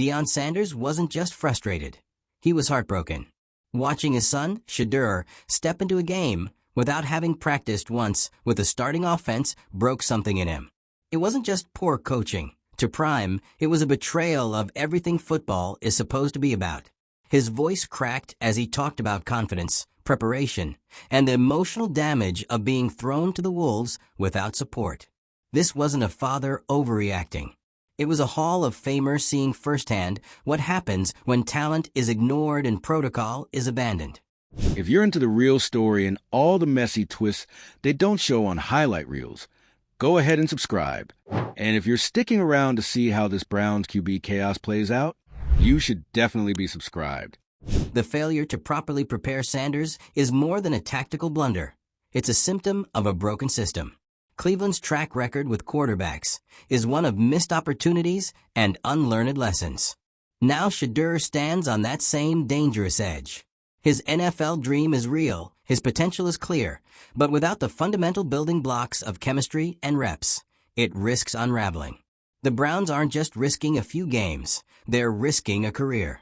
Deion Sanders wasn't just frustrated. He was heartbroken. Watching his son, Shedeur, step into a game without having practiced once with a starting offense broke something in him. It wasn't just poor coaching. To Prime, it was a betrayal of everything football is supposed to be about. His voice cracked as he talked about confidence, preparation, and the emotional damage of being thrown to the wolves without support. This wasn't a father overreacting. It was a Hall of Famer seeing firsthand what happens when talent is ignored and protocol is abandoned. If you're into the real story and all the messy twists they don't show on highlight reels, go ahead and subscribe. And if you're sticking around to see how this Browns QB chaos plays out, you should definitely be subscribed. The failure to properly prepare Sanders is more than a tactical blunder. It's a symptom of a broken system. Cleveland's track record with quarterbacks is one of missed opportunities and unlearned lessons. Now Shedeur stands on that same dangerous edge. His NFL dream is real, his potential is clear, but without the fundamental building blocks of chemistry and reps, it risks unraveling. The Browns aren't just risking a few games, they're risking a career.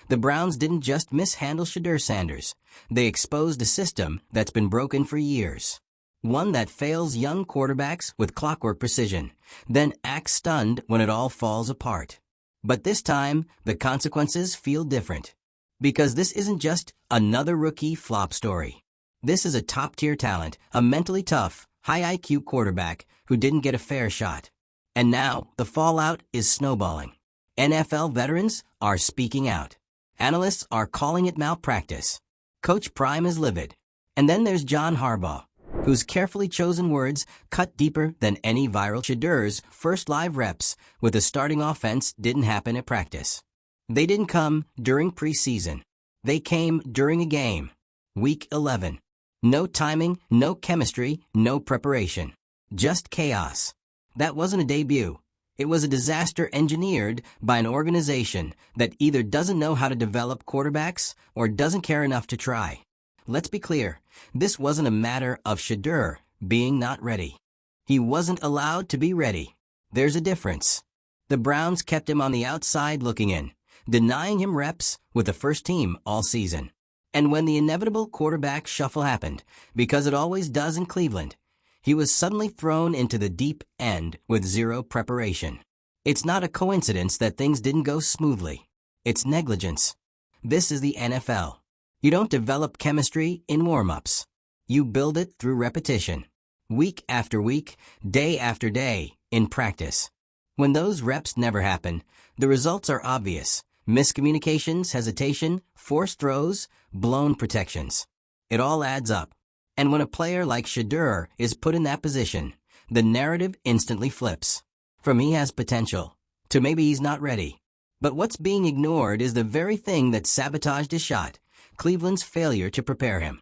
The Browns didn't just mishandle Shedeur Sanders, they exposed a system that's been broken for years. One that fails young quarterbacks with clockwork precision, then acts stunned when it all falls apart. But this time, the consequences feel different. Because this isn't just another rookie flop story. This is a top-tier talent, a mentally tough, high IQ quarterback who didn't get a fair shot. And now, the fallout is snowballing. NFL veterans are speaking out. Analysts are calling it malpractice. Coach Prime is livid. And then there's John Harbaugh, whose carefully chosen words cut deeper than any viral. Shedeur's first live reps with the starting offense didn't happen at practice. They didn't come during preseason. They came during a game. Week 11. No timing, no chemistry, no preparation. Just chaos. That wasn't a debut. It was a disaster engineered by an organization that either doesn't know how to develop quarterbacks or doesn't care enough to try. Let's be clear, this wasn't a matter of Shedeur being not ready. He wasn't allowed to be ready. There's a difference. The Browns kept him on the outside looking in, denying him reps with the first team all season. And when the inevitable quarterback shuffle happened, because it always does in Cleveland, he was suddenly thrown into the deep end with zero preparation. It's not a coincidence that things didn't go smoothly. It's negligence. This is the NFL. You don't develop chemistry in warm-ups. You build it through repetition. Week after week, day after day, in practice. When those reps never happen, the results are obvious. Miscommunications, hesitation, forced throws, blown protections. It all adds up. And when a player like Shedeur is put in that position, the narrative instantly flips. From he has potential, to maybe he's not ready. But what's being ignored is the very thing that sabotaged his shot, Cleveland's failure to prepare him.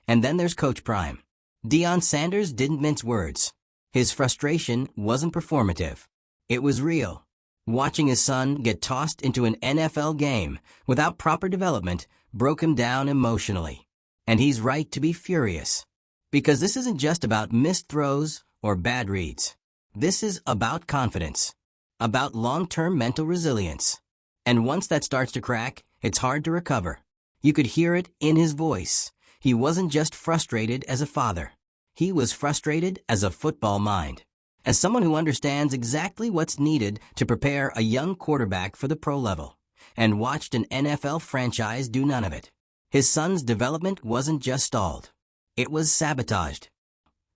And then there's Coach Prime. Deion Sanders didn't mince words. His frustration wasn't performative. It was real. Watching his son get tossed into an NFL game without proper development broke him down emotionally. And he's right to be furious. Because this isn't just about missed throws or bad reads. This is about confidence. About long-term mental resilience. And once that starts to crack, it's hard to recover. You could hear it in his voice. He wasn't just frustrated as a father. He was frustrated as a football mind. As someone who understands exactly what's needed to prepare a young quarterback for the pro level, and watched an NFL franchise do none of it. His son's development wasn't just stalled. It was sabotaged.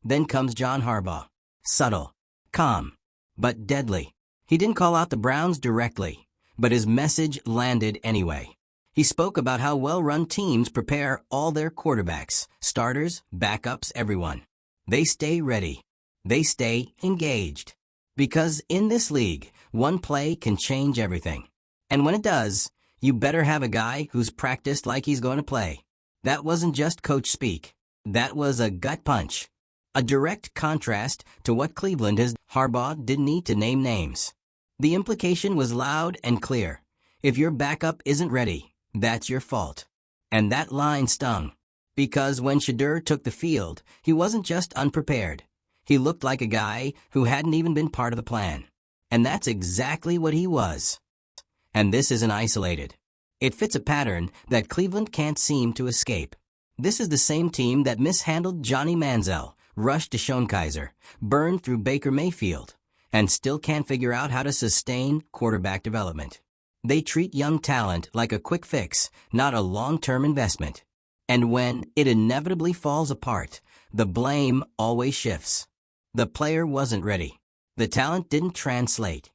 Then comes John Harbaugh. Subtle, calm, but deadly. He didn't call out the Browns directly, but his message landed anyway. He spoke about how well-run teams prepare all their quarterbacks, starters, backups, everyone. They stay ready. They stay engaged. Because in this league, one play can change everything. And when it does, you better have a guy who's practiced like he's going to play. That wasn't just coach speak. That was a gut punch. A direct contrast to what Cleveland has. Harbaugh didn't need to name names. The implication was loud and clear. If your backup isn't ready, that's your fault. And that line stung. Because when Shedeur took the field, he wasn't just unprepared. He looked like a guy who hadn't even been part of the plan. And that's exactly what he was. And this isn't isolated. It fits a pattern that Cleveland can't seem to escape. This is the same team that mishandled Johnny Manziel, rushed Deshaun Kaiser, burned through Baker Mayfield, and still can't figure out how to sustain quarterback development. They treat young talent like a quick fix, not a long-term investment. And when it inevitably falls apart, the blame always shifts. The player wasn't ready. The talent didn't translate.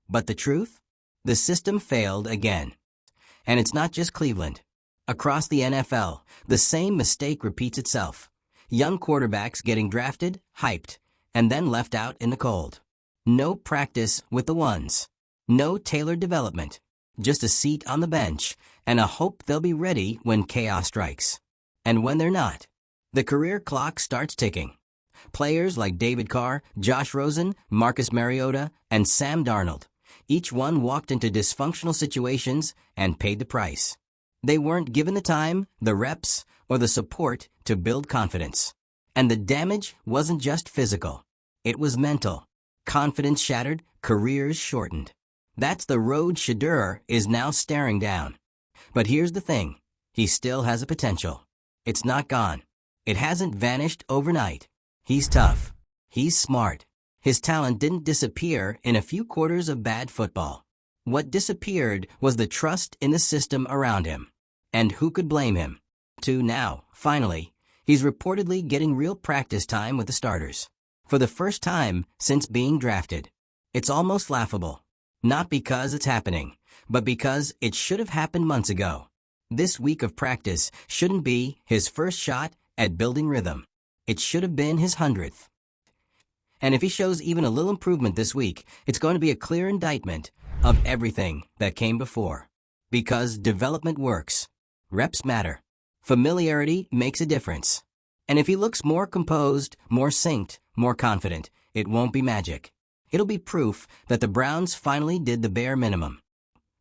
But the truth? The system failed again. And it's not just Cleveland. Across the NFL, the same mistake repeats itself. Young quarterbacks getting drafted, hyped, and then left out in the cold. No practice with the ones. No tailored development. Just a seat on the bench and a hope they'll be ready when chaos strikes. And when they're not, the career clock starts ticking. Players like David Carr, Josh Rosen, Marcus Mariota, and Sam Darnold, each one walked into dysfunctional situations and paid the price. They weren't given the time, the reps, or the support to build confidence. And the damage wasn't just physical. It was mental. Confidence shattered, careers shortened. That's the road Shedeur is now staring down. But here's the thing. He still has a potential. It's not gone. It hasn't vanished overnight. He's tough. He's smart. His talent didn't disappear in a few quarters of bad football. What disappeared was the trust in the system around him. And who could blame him? Now, finally, he's reportedly getting real practice time with the starters. For the first time since being drafted. It's almost laughable. Not because it's happening, but because it should have happened months ago. This week of practice shouldn't be his first shot at building rhythm. It should have been his 100th. And if he shows even a little improvement this week, it's going to be a clear indictment of everything that came before. Because development works. Reps matter. Familiarity makes a difference. And if he looks more composed, more synced, more confident, it won't be magic. It'll be proof that the Browns finally did the bare minimum.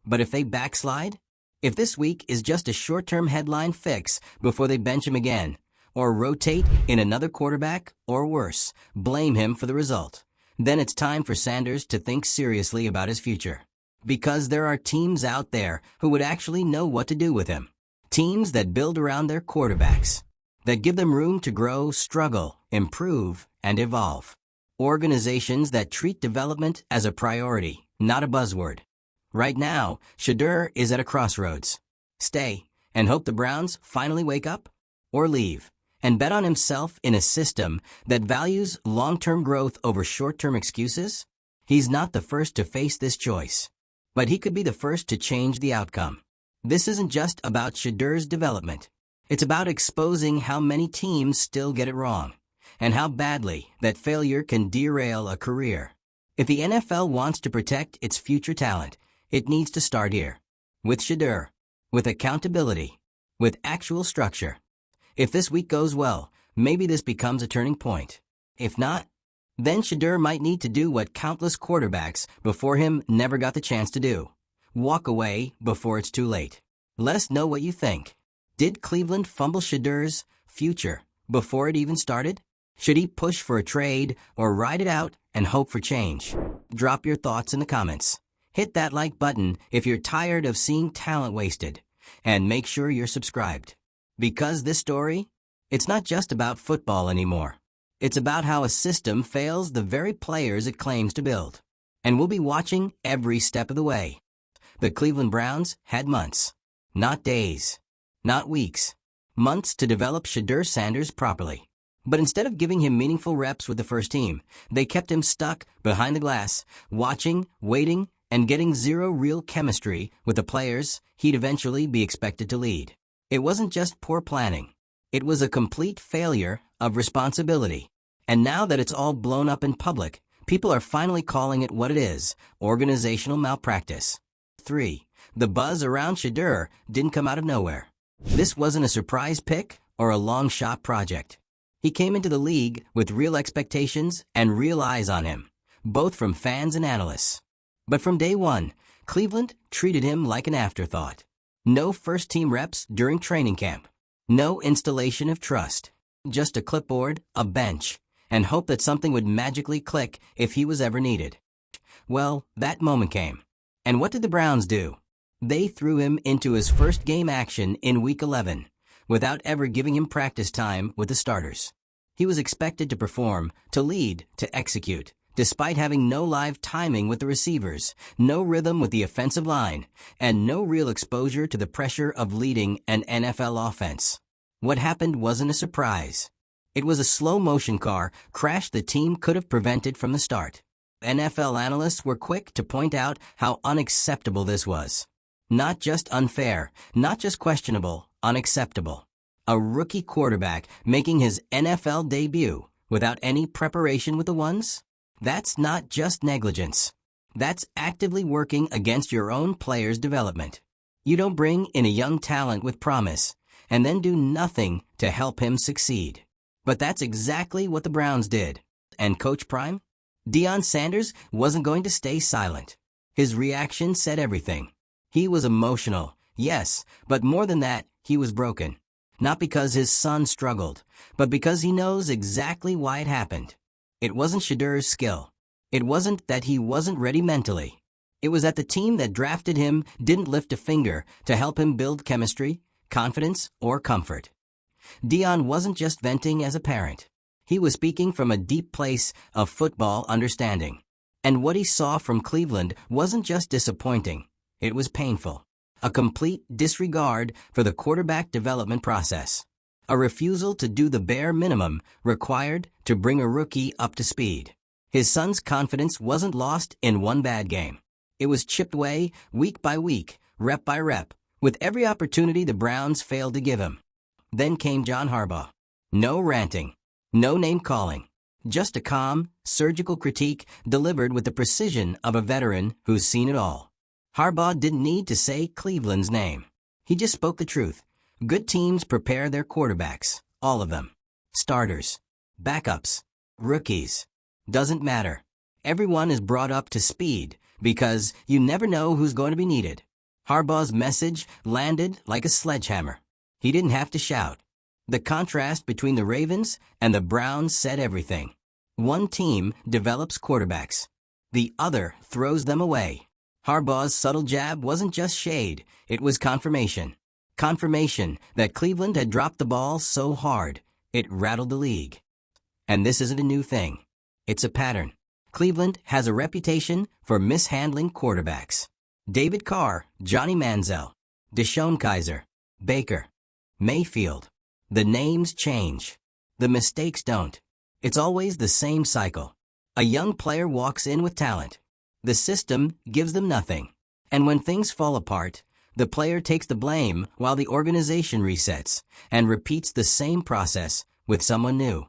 But if they backslide, if this week is just a short-term headline fix before they bench him again, or rotate in another quarterback, or worse, blame him for the result, then it's time for Sanders to think seriously about his future. Because there are teams out there who would actually know what to do with him. Teams that build around their quarterbacks, that give them room to grow, struggle, improve, and evolve. Organizations that treat development as a priority, not a buzzword. Right now, Shedeur is at a crossroads. Stay and hope the Browns finally wake up, or leave and bet on himself in a system that values long-term growth over short-term excuses. He's not the first to face this choice, but he could be the first to change the outcome. This isn't just about Shedeur's development. It's about exposing how many teams still get it wrong, and how badly that failure can derail a career. If the NFL wants to protect its future talent, it needs to start here. With Shedeur. With accountability. With actual structure. If this week goes well, maybe this becomes a turning point. If not, then Shedeur might need to do what countless quarterbacks before him never got the chance to do. Walk away before it's too late. Let us know what you think. Did Cleveland fumble Shedeur's future before it even started? Should he push for a trade or ride it out and hope for change? Drop your thoughts in the comments. Hit that like button if you're tired of seeing talent wasted. And make sure you're subscribed. Because this story, it's not just about football anymore. It's about how a system fails the very players it claims to build. And we'll be watching every step of the way. The Cleveland Browns had months. Not days. Not weeks. Months to develop Shedeur Sanders properly. But instead of giving him meaningful reps with the first team, they kept him stuck behind the glass, watching, waiting, and getting zero real chemistry with the players he'd eventually be expected to lead. It wasn't just poor planning. It was a complete failure of responsibility. And now that it's all blown up in public, people are finally calling it what it is, organizational malpractice. 3. The buzz around Shedeur didn't come out of nowhere. This wasn't a surprise pick or a long-shot project. He came into the league with real expectations and real eyes on him, both from fans and analysts. But from day one, Cleveland treated him like an afterthought. No first-team reps during training camp. No installation of trust. Just a clipboard, a bench, and hope that something would magically click if he was ever needed. Well, that moment came. And what did the Browns do? They threw him into his first game action in Week 11, without ever giving him practice time with the starters. He was expected to perform, to lead, to execute, despite having no live timing with the receivers, no rhythm with the offensive line, and no real exposure to the pressure of leading an NFL offense. What happened wasn't a surprise. It was a slow-motion car crash the team could have prevented from the start. NFL analysts were quick to point out how unacceptable this was. Not just unfair, not just questionable, unacceptable. A rookie quarterback making his NFL debut without any preparation with the ones? That's not just negligence. That's actively working against your own player's development. You don't bring in a young talent with promise and then do nothing to help him succeed. But that's exactly what the Browns did. And Coach Prime? Deion Sanders wasn't going to stay silent. His reaction said everything. He was emotional, yes, but more than that, he was broken. Not because his son struggled, but because he knows exactly why it happened. It wasn't Shedeur's skill. It wasn't that he wasn't ready mentally. It was that the team that drafted him didn't lift a finger to help him build chemistry, confidence, or comfort. Deion wasn't just venting as a parent. He was speaking from a deep place of football understanding. And what he saw from Cleveland wasn't just disappointing. It was painful. A complete disregard for the quarterback development process. A refusal to do the bare minimum required to bring a rookie up to speed. His son's confidence wasn't lost in one bad game. It was chipped away week by week, rep by rep, with every opportunity the Browns failed to give him. Then came John Harbaugh. No ranting, no name-calling, just a calm, surgical critique delivered with the precision of a veteran who's seen it all. Harbaugh didn't need to say Cleveland's name. He just spoke the truth. Good teams prepare their quarterbacks, all of them. Starters, backups, rookies. Doesn't matter. Everyone is brought up to speed because you never know who's going to be needed. Harbaugh's message landed like a sledgehammer. He didn't have to shout. The contrast between the Ravens and the Browns said everything. One team develops quarterbacks. The other throws them away. Harbaugh's subtle jab wasn't just shade, it was confirmation. Confirmation that Cleveland had dropped the ball so hard, it rattled the league. And this isn't a new thing. It's a pattern. Cleveland has a reputation for mishandling quarterbacks. David Carr, Johnny Manziel, Deshaun Kaiser, Baker, Mayfield. The names change. The mistakes don't. It's always the same cycle. A young player walks in with talent. The system gives them nothing. And when things fall apart, the player takes the blame while the organization resets and repeats the same process with someone new.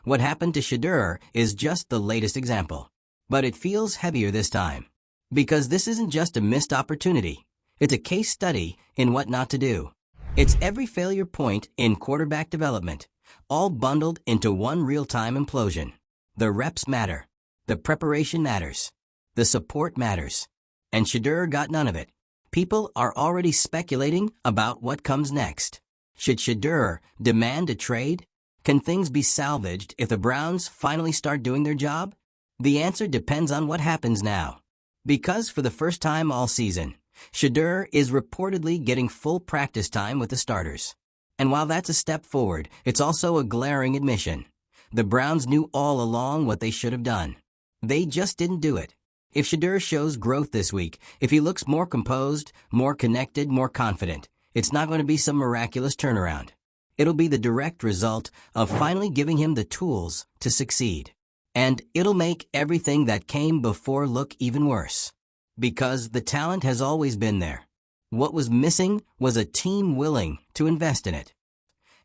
What happened to Shedeur is just the latest example. But it feels heavier this time. Because this isn't just a missed opportunity. It's a case study in what not to do. It's every failure point in quarterback development, all bundled into one real-time implosion. The reps matter. The preparation matters. The support matters. And Shedeur got none of it. People are already speculating about what comes next. Should Shedeur demand a trade? Can things be salvaged if the Browns finally start doing their job? The answer depends on what happens now. Because for the first time all season, Shedeur is reportedly getting full practice time with the starters. And while that's a step forward, it's also a glaring admission. The Browns knew all along what they should have done. They just didn't do it. If Shedeur shows growth this week, if he looks more composed, more connected, more confident, it's not going to be some miraculous turnaround. It'll be the direct result of finally giving him the tools to succeed. And it'll make everything that came before look even worse. Because the talent has always been there. What was missing was a team willing to invest in it.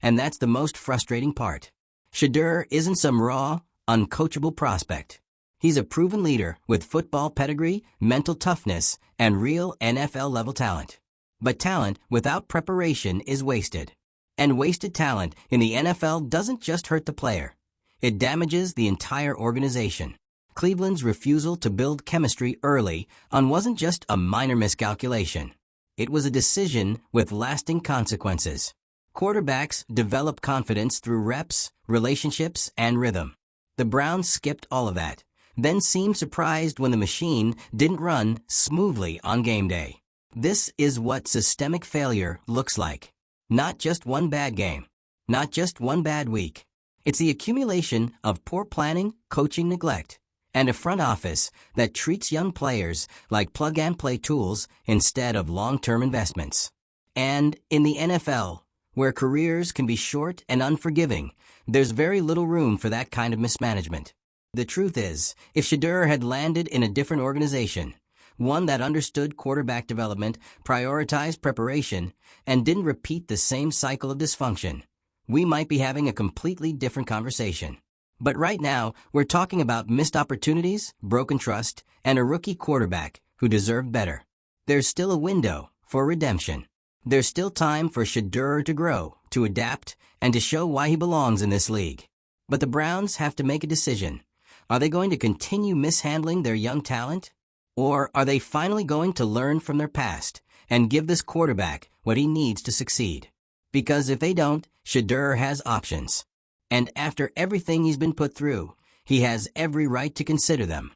And that's the most frustrating part. Shedeur isn't some raw, uncoachable prospect. He's a proven leader with football pedigree, mental toughness, and real NFL-level talent. But talent without preparation is wasted. And wasted talent in the NFL doesn't just hurt the player. It damages the entire organization. Cleveland's refusal to build chemistry early on wasn't just a minor miscalculation. It was a decision with lasting consequences. Quarterbacks develop confidence through reps, relationships, and rhythm. The Browns skipped all of that, then seemed surprised when the machine didn't run smoothly on game day. This is what systemic failure looks like. Not just one bad game. Not just one bad week. It's the accumulation of poor planning, coaching neglect, and a front office that treats young players like plug-and-play tools instead of long-term investments. And in the NFL, where careers can be short and unforgiving, there's very little room for that kind of mismanagement. The truth is, if Shedeur had landed in a different organization, one that understood quarterback development, prioritized preparation, and didn't repeat the same cycle of dysfunction, we might be having a completely different conversation. But right now, we're talking about missed opportunities, broken trust, and a rookie quarterback who deserved better. There's still a window for redemption. There's still time for Shedeur to grow, to adapt, and to show why he belongs in this league. But the Browns have to make a decision. Are they going to continue mishandling their young talent? Or are they finally going to learn from their past and give this quarterback what he needs to succeed? Because if they don't, Shedeur has options. And after everything he's been put through, he has every right to consider them.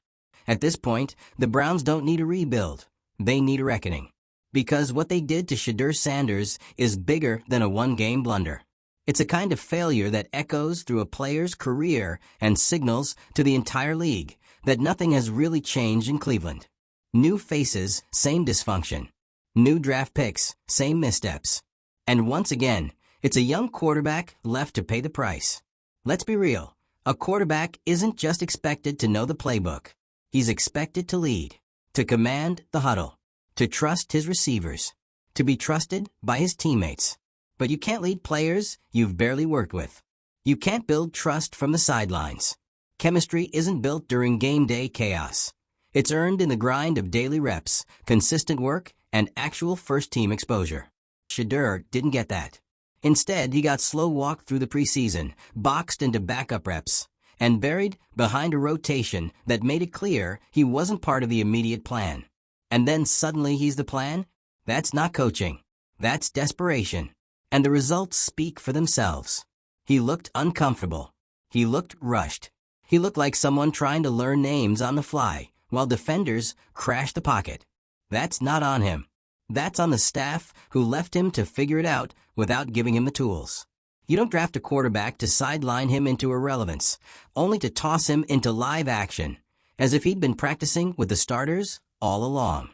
At this point, the Browns don't need a rebuild. They need a reckoning. Because what they did to Shedeur Sanders is bigger than a one-game blunder. It's a kind of failure that echoes through a player's career and signals to the entire league that nothing has really changed in Cleveland. New faces, same dysfunction. New draft picks, same missteps. And once again, it's a young quarterback left to pay the price. Let's be real. A quarterback isn't just expected to know the playbook. He's expected to lead, to command the huddle, to trust his receivers, to be trusted by his teammates. But you can't lead players you've barely worked with. You can't build trust from the sidelines. Chemistry isn't built during game day chaos. It's earned in the grind of daily reps, consistent work, and actual first-team exposure. Shedeur didn't get that. Instead, he got slow-walked through the preseason, boxed into backup reps, and buried behind a rotation that made it clear he wasn't part of the immediate plan. And then suddenly he's the plan? That's not coaching. That's desperation. And the results speak for themselves. He looked uncomfortable. He looked rushed. He looked like someone trying to learn names on the fly, while defenders crashed the pocket. That's not on him. That's on the staff who left him to figure it out without giving him the tools. You don't draft a quarterback to sideline him into irrelevance, only to toss him into live action, as if he'd been practicing with the starters all along.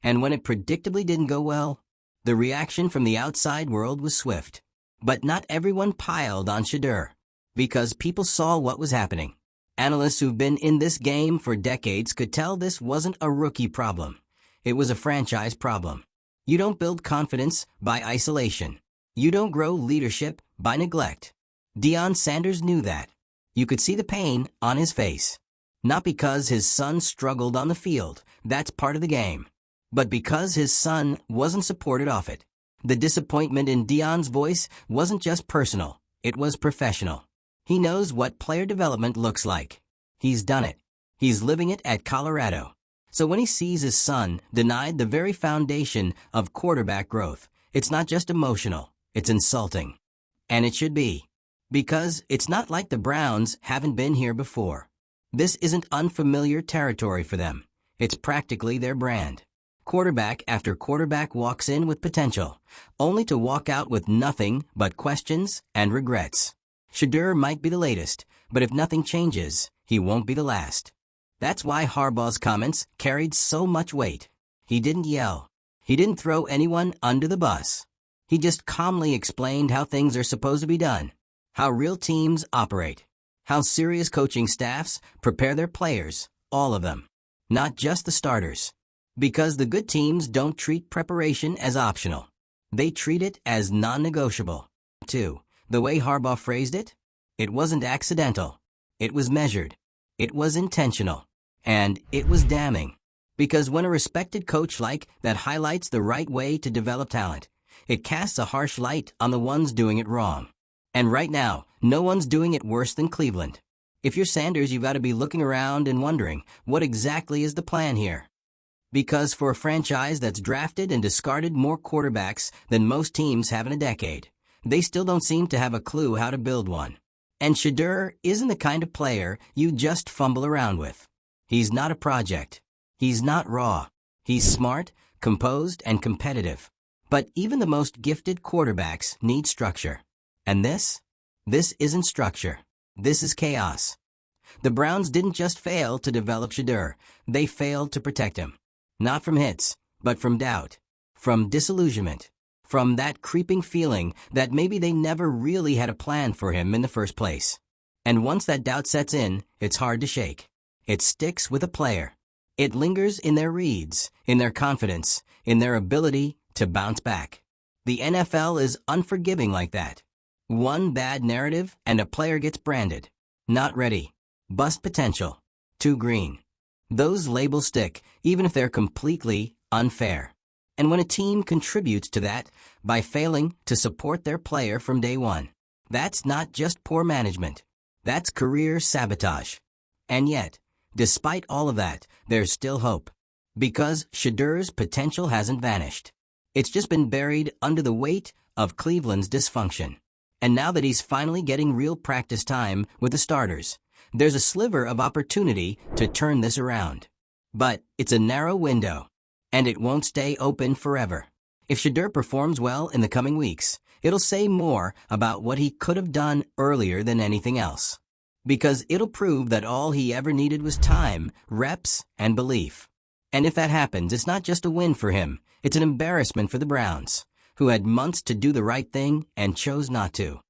And when it predictably didn't go well, the reaction from the outside world was swift. But not everyone piled on Shedeur, because people saw what was happening. Analysts who've been in this game for decades could tell this wasn't a rookie problem. It was a franchise problem. You don't build confidence by isolation. You don't grow leadership by neglect. Deion Sanders knew that. You could see the pain on his face. Not because his son struggled on the field, that's part of the game, but because his son wasn't supported off it. The disappointment in Deion's voice wasn't just personal, it was professional. He knows what player development looks like. He's done it. He's living it at Colorado. So when he sees his son denied the very foundation of quarterback growth, it's not just emotional, it's insulting. And it should be. Because it's not like the Browns haven't been here before. This isn't unfamiliar territory for them. It's practically their brand. Quarterback after quarterback walks in with potential, only to walk out with nothing but questions and regrets. Shedeur might be the latest, but if nothing changes, he won't be the last. That's why Harbaugh's comments carried so much weight. He didn't yell. He didn't throw anyone under the bus. He just calmly explained how things are supposed to be done, how real teams operate, how serious coaching staffs prepare their players, all of them, not just the starters. Because the good teams don't treat preparation as optional. They treat it as non-negotiable. 2. The way Harbaugh phrased it? It wasn't accidental. It was measured. It was intentional. And it was damning. Because when a respected coach like that highlights the right way to develop talent, it casts a harsh light on the ones doing it wrong. And right now, no one's doing it worse than Cleveland. If you're Sanders, you've got to be looking around and wondering, what exactly is the plan here? Because for a franchise that's drafted and discarded more quarterbacks than most teams have in a decade, they still don't seem to have a clue how to build one. And Shedeur isn't the kind of player you just fumble around with. He's not a project. He's not raw. He's smart, composed and competitive. But even the most gifted quarterbacks need structure. And this isn't structure. This is chaos. The Browns didn't just fail to develop Shedeur, they failed to protect him. Not from hits, but from doubt, from disillusionment, from that creeping feeling that maybe they never really had a plan for him in the first place. And once that doubt sets in, it's hard to shake. It sticks with a player. It lingers in their reads, in their confidence, in their ability to bounce back. The NFL is unforgiving like that. One bad narrative and a player gets branded. Not ready. Bust potential. Too green. Those labels stick, even if they're completely unfair. And when a team contributes to that by failing to support their player from day one, that's not just poor management. That's career sabotage. And yet, despite all of that, there's still hope. Because Shedeur's potential hasn't vanished. It's just been buried under the weight of Cleveland's dysfunction. And now that he's finally getting real practice time with the starters, there's a sliver of opportunity to turn this around. But it's a narrow window, and it won't stay open forever. If Shedeur performs well in the coming weeks, it'll say more about what he could have done earlier than anything else. Because it'll prove that all he ever needed was time, reps, and belief. And if that happens, it's not just a win for him, it's an embarrassment for the Browns, who had months to do the right thing and chose not to.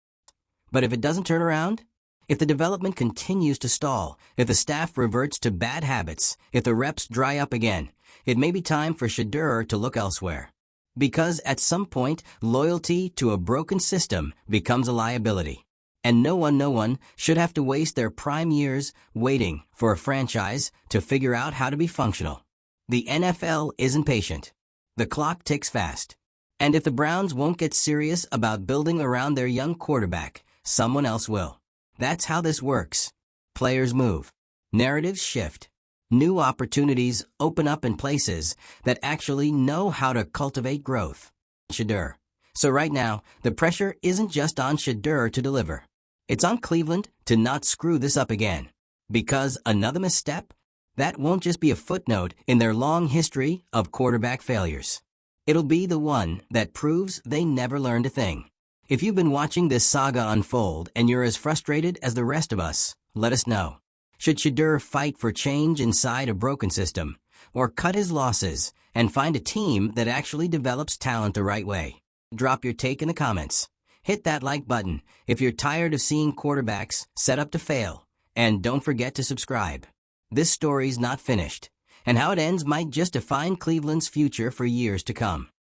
But if it doesn't turn around, if the development continues to stall, if the staff reverts to bad habits, if the reps dry up again, it may be time for Shedeur to look elsewhere. Because at some point, loyalty to a broken system becomes a liability. And no one should have to waste their prime years waiting for a franchise to figure out how to be functional. The NFL isn't patient. The clock ticks fast. And if the Browns won't get serious about building around their young quarterback, someone else will. That's how this works. Players move. Narratives shift. New opportunities open up in places that actually know how to cultivate growth. Shedeur. So right now, the pressure isn't just on Shedeur to deliver. It's on Cleveland to not screw this up again. Because another misstep, that won't just be a footnote in their long history of quarterback failures. It'll be the one that proves they never learned a thing. If you've been watching this saga unfold and you're as frustrated as the rest of us, let us know. Should Shedeur fight for change inside a broken system, or cut his losses and find a team that actually develops talent the right way? Drop your take in the comments. Hit that like button if you're tired of seeing quarterbacks set up to fail, and don't forget to subscribe. This story's not finished, and how it ends might just define Cleveland's future for years to come.